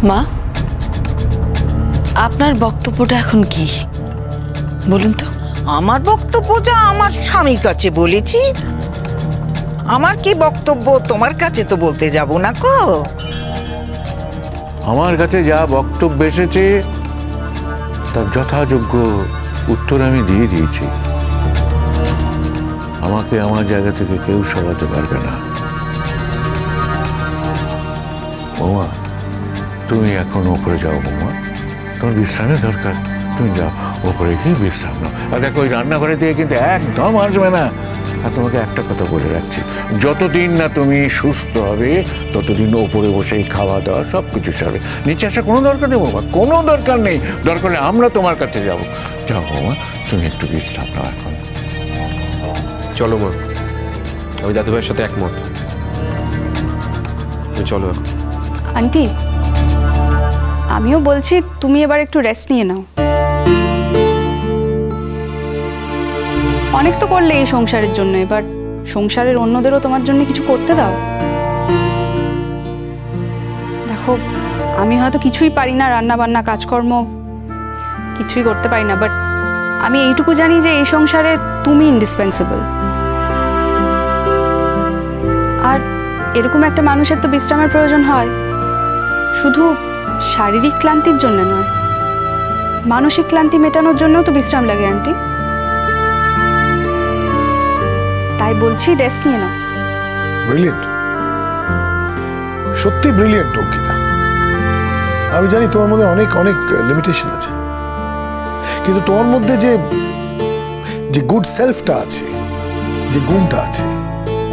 মা, আপনার বক্তব্যটা এখন কি বলুন তো? আমার বক্তব্য যা আমার স্বামীর কাছে বলেছি, আমার কি বক্তব্য তোমার কাছে তো বলতে যাব না কো। আমার কাছে যা বক্তব্য এসেছে তার যথাযোগ্য উত্তর আমি দিয়ে দিয়েছি। আমাকে আমার জায়গা থেকে কেউ সরাতে পারবে না। বৌমা, তুমি এখন ওপরে যাও। বৌমা, তোমার বিশ্রামের দরকার, তুমি যাও ওপরে গিয়ে বিশ্রাম নাও। আর দেখো, ওই রান্নাঘরে দিয়ে কিন্তু একদম আসবে না। আর তোমাকে একটা কথা বলে রাখছি, যতদিন না তুমি সুস্থ হবে ততদিন ওপরে বসেই খাওয়া দাওয়া সব কিছু সারবে। নিচে আসার কোনো দরকার নেই বৌমা, কোনো দরকার নেই। দরকার নেই আমরা তোমার কাছে যাবো। যাও বৌমা, তুমি একটু বিশ্রাম নাও এখন। চলো মা, আমি দাদু ভাইয়ের সাথে একমত। চলো। আন্টি, আমিও বলছি তুমি এবার একটু রেস্ট নিয়ে নাও। অনেক তো করলে এই সংসারের জন্য, এবার সংসারের অন্যদেরও তোমার জন্য কিছু করতে দাও। দেখো, আমি হয়তো কিছুই পারি না, রান্না বান্না কাজকর্ম কিছুই করতে পারি না, বাট আমি এইটুকু জানি যে এই সংসারে তুমি ইন্ডিসপেন্সেবল। আর এরকম একটা মানুষের তো বিশ্রামের প্রয়োজন হয়, শুধু শারীরিক ক্লান্তির জন্য নয়, মানসিক ক্লান্তি মেটানোর জন্যও তো বিশ্রাম লাগে আন্টি। তাই বলছি রেস্ট নিয়ে নাও। ব্রিলিয়েন্ট, সত্যি ব্রিলিয়েন্ট অঙ্কিতা। আমি জানি তোমার মধ্যে অনেক অনেক লিমিটেশন আছে, কিন্তু তোমার মধ্যে যে যে গুড সেলফটা আছে, যে গুণটা আছে,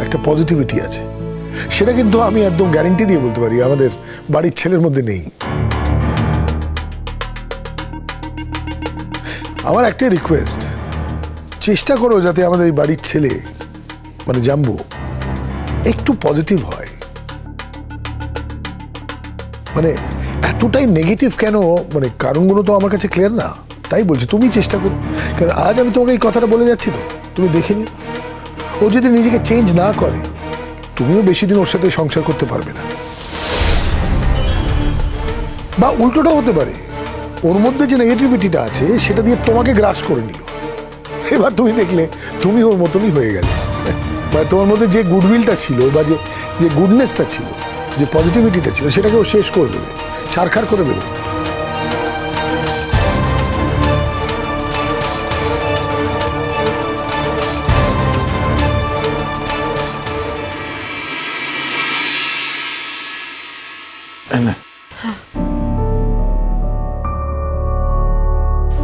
একটা পজিটিভিটি আছে, সেটা কিন্তু আমি একদম গ্যারেন্টি দিয়ে বলতে পারি আমাদের বাড়ির ছেলের মধ্যে নেই। আমার একটাই রিকোয়েস্ট, চেষ্টা করো যাতে আমাদের এই বাড়ির ছেলে মানে জাম্বু একটু পজিটিভ হয়। মানে এতটাই নেগেটিভ কেন, মানে কারণগুলো তো আমার কাছে ক্লিয়ার না। তাই বলছি তুমি চেষ্টা করো, কারণ আজ আমি তোমাকে এই কথাটা বলে যাচ্ছি তো, তুমি দেখে নিও। ও যদি নিজেকে চেঞ্জ না করে, তুমিও বেশি দিন ওর সাথে সংসার করতে পারবে না। বা উল্টোটাও হতে পারে, ওর মধ্যে যে নেগেটিভিটিটা আছে সেটা দিয়ে তোমাকে গ্রাস করে নিল। এবার তুমি দেখলে তুমি ওর মতনই হয়ে গেলে। বা তোমার মধ্যে যে গুডউইলটা ছিল, বা যে গুডনেসটা ছিল, যে পজিটিভিটিটা ছিল, সেটাকে ও শেষ করে দেবে, ছারখার করে দেবে।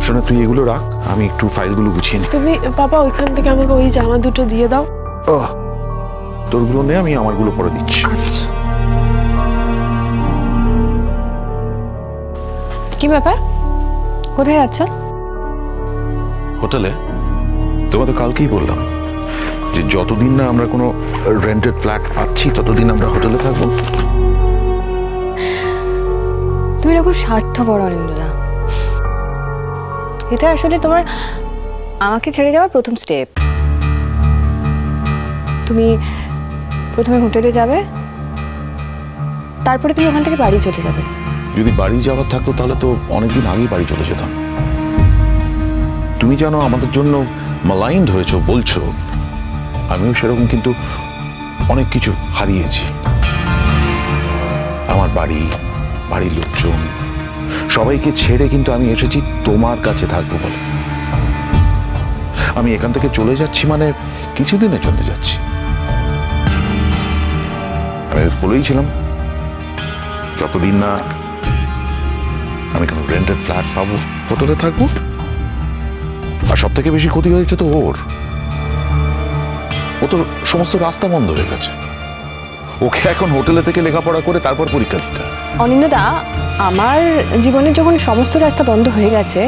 শোনা, তুই এগুলো রাখ, আমি একটু ফাইলগুলো গুছিয়ে নিই। তুমি বাবা ওইখান থেকে আমাকে ওই জামা দুটো দিয়ে দাও। তোরগুলো নে, আমি আমারগুলো পরে দিচ্ছি। আচ্ছা। কি ব্যাপার, কোথায় যাচ্ছ? হোটেলে। তোমাকে কালকেই বললাম যে যতদিন না আমরা কোনো রেন্টেড ফ্ল্যাট পাচ্ছি ততদিন আমরা হোটেলে থাকবো। তুমি না খুব স্বার্থপর অনিন্দা। এটা আসলে তোমার আমাকে ছেড়ে যাওয়ার প্রথম স্টেপ। তুমি প্রথমে হোটেলে যাবে, তারপরে তুমি ওখান থেকে বাড়ি চলে যাবে। যদি বাড়ি যাওয়ার থাকতো তাহলে তো অনেকদিন আগেই বাড়ি চলে যেতাম। তুমি জানো আমাদের জন্য মালাইন্ড হয়েছো বলছো, আমিও সেরকম কিন্তু অনেক কিছু হারিয়েছি। আমার বাড়ির লোকজন সবাইকে ছেড়ে কিন্তু আমি এসেছি তোমার কাছে থাকবো বলে। আমি এখান থেকে চলে যাচ্ছি মানে কিছুদিনের জন্য যাচ্ছি। আমি বলেইছিলাম যতদিন না আমি কোনো রেন্টেড ফ্ল্যাট পাবো হোটেলে থাকবো। আর সব থেকে বেশি ক্ষতি হয়েছে তো ওর। ও তো সমস্ত রাস্তা বন্ধ হয়ে গেছে। ওকে এখন হোটেলে থেকে লেখাপড়া করে তারপর পরীক্ষা দিতে। অনিন্দা, আমার জীবনের যখন সমস্ত রাস্তা বন্ধ হয়ে গেছে,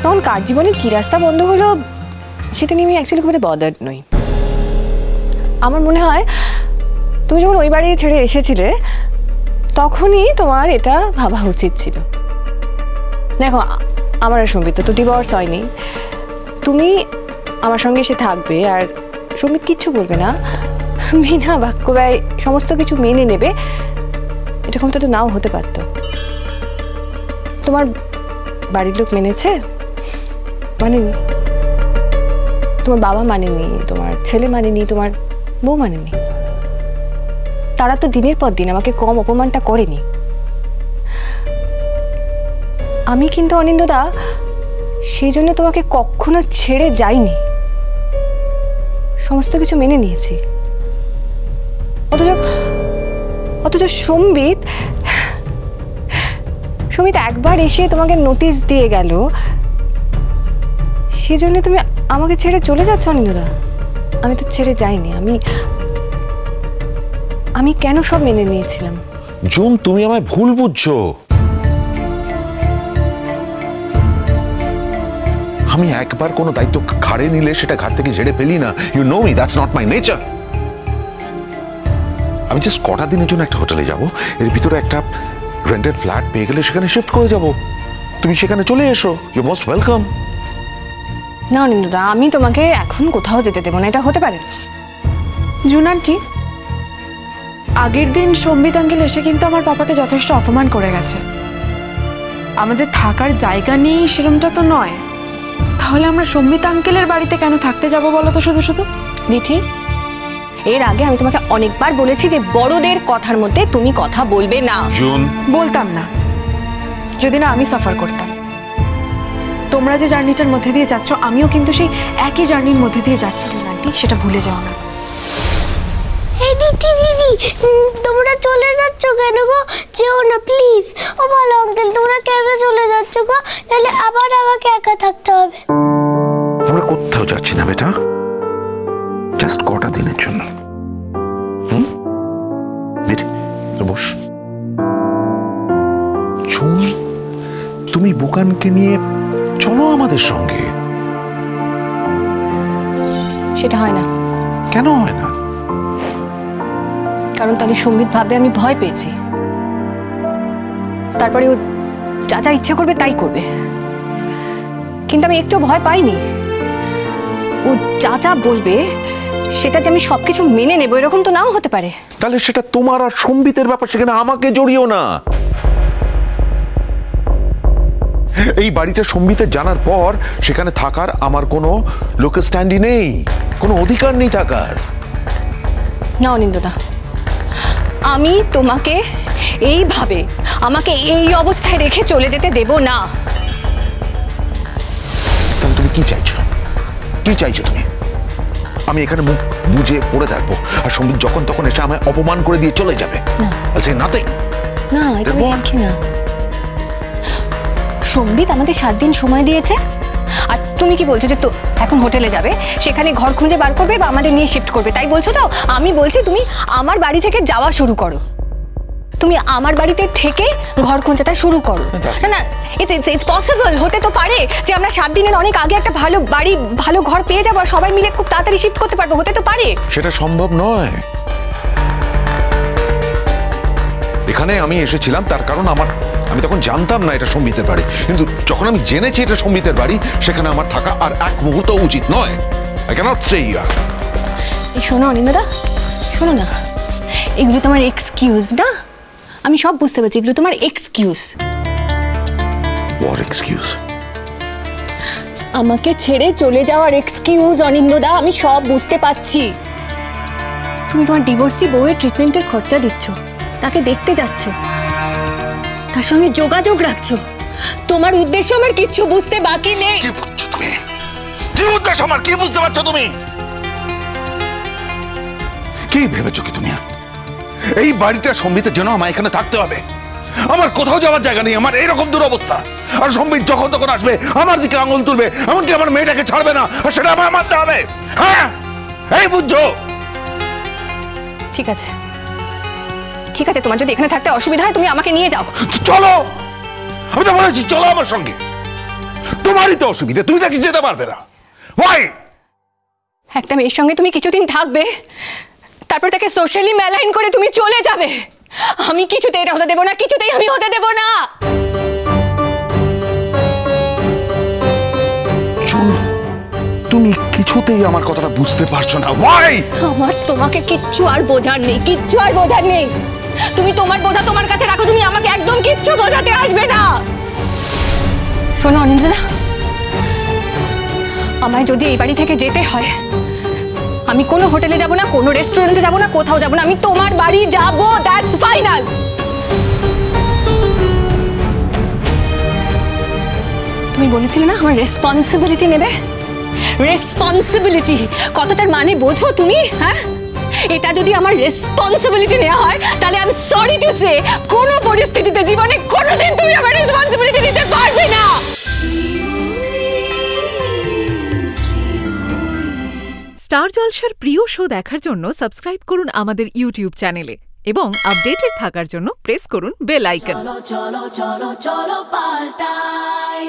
তখন কার জীবনের কি রাস্তা বন্ধ হলো সেটা নিয়ে আমি অ্যাকচুয়ালি খুব একটা বদার্ড নই। আমার মনে হয় তুমি যখন ওই বাড়ি ছেড়ে এসেছিলে তখনই তোমার এটা ভাবা উচিত ছিল। দেখো, আমার আর সম্বিত তো ডিভোর্স হয়নি, তুমি আমার সঙ্গে এসে থাকবে আর সম্বিত কিচ্ছু বলবে না, বিনা বাক্য ব্যয় সমস্ত কিছু মেনে নেবে, এরকম তো নাও হতে পারতো। তোমার বাড়ির লোক মেনেছে? মানেনি? তোমার বাবা মানেনি, তোমার ছেলে মানেনি, তোমার বউ মানেনি? তারা তো দিনের পর দিন আমাকে কম অপমানটা করেনি। আমি কিন্তু অনিন্দদা সেই জন্য তোমাকে কখনো ছেড়ে যাইনি, সমস্ত কিছু মেনে নিয়েছি। অথচ সম্বিত একবার এসে তোমাকে নোটিশ দিয়ে গেল, সেজন্য তুমি আমাকে ছেড়ে চলে যাচ্ছ অনিন্দদা? আমি তো ছেড়ে যাইনি। আমি কেন সব মেনে নিয়েছিলাম? জুন, তুমি আমায় ভুল বুঝছো। আমি একবার কোনো দায়িত্ব ঘাড়ে নিলে সেটা ঘাট থেকে ঝেড়ে ফেলি না। You know me, that's not my nature. আমি জাস্ট কটা দিনের জন্য একটা হোটেলে যাব, এর ভিতরে একটা রেন্টেড ফ্ল্যাট পেয়ে গেলে সেখানে শিফট করে যাব। তুমি সেখানে চলে এসো, ইউ মোস্ট ওয়েলকাম। না অনিন্দদা, আমি তোমাকে এখন কোথাও যেতে দেবো না, এটা হতে পারে। জুন আন্টি, আগের দিন সম্বিত আঙ্কেল এসে কিন্তু আমার পাপাকে যথেষ্ট অপমান করে গেছে। আমাদের থাকার জায়গা নেই সেরকমটা তো নয়, তাহলে আমরা সম্বিত আঙ্কেলের বাড়িতে কেন থাকতে যাব বলো তো? শুধু শুধু দিঠি, এর আগে আমি তোমাকে অনেকবার বলেছি যে বড়দের কথার মধ্যে তুমি কথা বলবে না। জুন, বলতাম না যদি না আমি সাফার করতাম। তোমরা যে জার্নিটার মধ্যে দিয়ে যাচ্ছ, আমিও কিন্তু সেই একই জার্নির মধ্যে দিয়ে যাচ্ছি জুন আন্টি, সেটা ভুলে যাও না। এই দিদি দিদি, তোমরা চলে যাচ্ছ কেন গো? যেও না প্লিজ। ও ভালো আঙ্কেল, তোমরা কেন চলে যাচ্ছ গো? তাহলে আবার আমাকে একা থাকতে হবে। আমরা কোথাও যাচ্ছি না বেটা, জাস্ট কটা দিনের জন্য। বস। জুন, তুমি বুকানকে নিয়ে চলো আমাদের সঙ্গে। সেটা হয় না। কেন হয় না? কারণ তাহলে সম্বিত ভাববে আমি ভয় পেয়েছি, তারপরে ও যা যা ইচ্ছে করবে তাই করবে। কিন্তু আমি একটু ভয় পাইনি। ও যা যা বলবে সেটা যে আমি সবকিছু মেনে নেবো এরকম তো নাও হতে পারে। তাহলে সেটা তোমার আর সম্বিতের ব্যাপার, সেখানে আমাকে জড়িও না। এই বাড়িটা সম্বিতের জানার পর সেখানে থাকার আমার কোনো লোক স্ট্যান্ডই নেই, কোনো অধিকার নেই থাকার। না অনিন্দদা, আমি তোমাকে এইভাবে আমাকে এই অবস্থায় রেখে চলে যেতে দেব না। তাহলে তুমি কি চাইছো? কি চাইছো তুমি? আমি এখানে মুখ বুঝে পড়ে থাকবো আর সম্বিত যখন তখন এসে আমায় অপমান করে দিয়ে চলে যাবে? আচ্ছা নাতে না, এটা আমি চাইছি না। সম্বিত আমাদের 7 দিন সময় দিয়েছে, আর তুমি কি বলছো যে তো এখন হোটেলে যাবে, সেখানে ঘর খুঁজে বার করবে বা আমাদের নিয়ে শিফট করবে, তাই বলছো? তো আমি বলছি তুমি আমার বাড়ি থেকে যাওয়া শুরু করো। তুমি আমার বাড়িতে থেকে ঘর খোঁজাটা শুরু করো। না না, ইটস পসিবল। হতে তো পারে যে আমরা 7 দিনের অনেক আগে একটা ভালো বাড়ি, ভালো ঘর পেয়ে যাবো আর সবাই মিলে খুব তাড়াতাড়ি শিফট করতে পারবো। হতে তো পারে। সেটা সম্ভব নয়। এখানে আমি এসেছিলাম তার কারণ আমি তখন জানতাম না এটা সম্বিতের বাড়ি, কিন্তু যখন আমি জেনেছি এটা সম্বিতের বাড়ি, সেখানে আমার থাকা আর এক মুহূর্ত উচিত নয়। I can't stay here. শোনো অনিন্দদা, শোনো না, এগুলো তোমার এক্সকিউজ না? আমি সব বুঝতে পারছি, এগুলো তোমার এক্সকিউজ। What excuse? আমাকে ছেড়ে চলে যাওয়ার এক্সকিউজ অনিন্দদা, আমি সব বুঝতে পারছি। তুমি তোমার ডিভোর্সি বউয়ের ট্রিটমেন্টের খরচা দিচ্ছ, তাকে দেখতে যাচ্ছ, তার সঙ্গে যোগাযোগ রাখছো। তোমার উদ্দেশ্য আমার কিচ্ছু বুঝতে বাকি নেই। কি বুঝছো তুমি? কি উদ্দেশ্য আমার? কি বুঝতে পারছো তুমি? কি ভেবেছো কি তুমি? এই বাড়িটা সম্বিতের জন্য আমার এখানে থাকতে হবে? আমার কোথাও যাওয়ার জায়গা নেই, আমার এইরকম দুরবস্থা। আর সম্বিত যখন তখন আসবে, আমার দিকে আঙুল তুলবে, এমনকি আমার মেয়েটাকে ছাড়বে না, আর সেটা আমার মানতে হবে। হ্যাঁ, এই বুঝছো? ঠিক আছে, ঠিক আছে, তোমার যদি এখানে থাকতে অসুবিধা হয় তুমি আমাকে নিয়ে যাও। চলো, আমি তো বলেছি চলো আমার সঙ্গে। তোমারই তো অসুবিধা, তুমি তাকে যেতে পারবে না। Why? একটা মেয়ের সঙ্গে তুমি কিছুদিন থাকবে, তারপর তাকে সোশ্যালি ম্যালাইন করে তুমি চলে যাবে। আমি কিছুতেই এটা হতে দেব না, কিছুতেই আমি হতে দেব না। তুমি কিছুতেই আমার কথাটা বুঝতে পারছো না। Why? আমার তোমাকে কিচ্ছু আর বোঝার নেই, কিচ্ছু আর বোঝার নেই। তুমি তোমার বোঝা তোমার কাছে রাখো, তুমি আমাকে একদম কিচ্ছু বোঝাতে আসবে না। শোনো অনিন্দ্যদা, আমায় যদি এই বাড়ি থেকে যেতে হয়, আমি কোনো হোটেলে যাব না, কোনো রেস্টুরেন্টে যাব না, কোথাও যাব না, আমি তোমার বাড়ি যাব, দ্যাটস ফাইনাল। তুমি বলেছিলে না আমার রেসপন্সিবিলিটি নেবে, রেসপন্সিবিলিটি কথাটার মানে বোঝো তুমি? হ্যাঁ, এটা যদি আমার রেসপন্সিবিলিটি নেওয়া হয় তাহলে আমি সরি টু সে কোনো পরিস্থিতিতে জীবনে কোনোদিন তুমি আমার রেসপন্সিবিলিটি নিতে পারবে না। স্টার জলসার প্রিয় শো দেখার জন্য সাবস্ক্রাইব করুন আমাদের ইউটিউব চ্যানেলে এবং আপডেটেড থাকার জন্য প্রেস করুন বেল আইকন। চলো চলো চলো চলো পাল্টাই।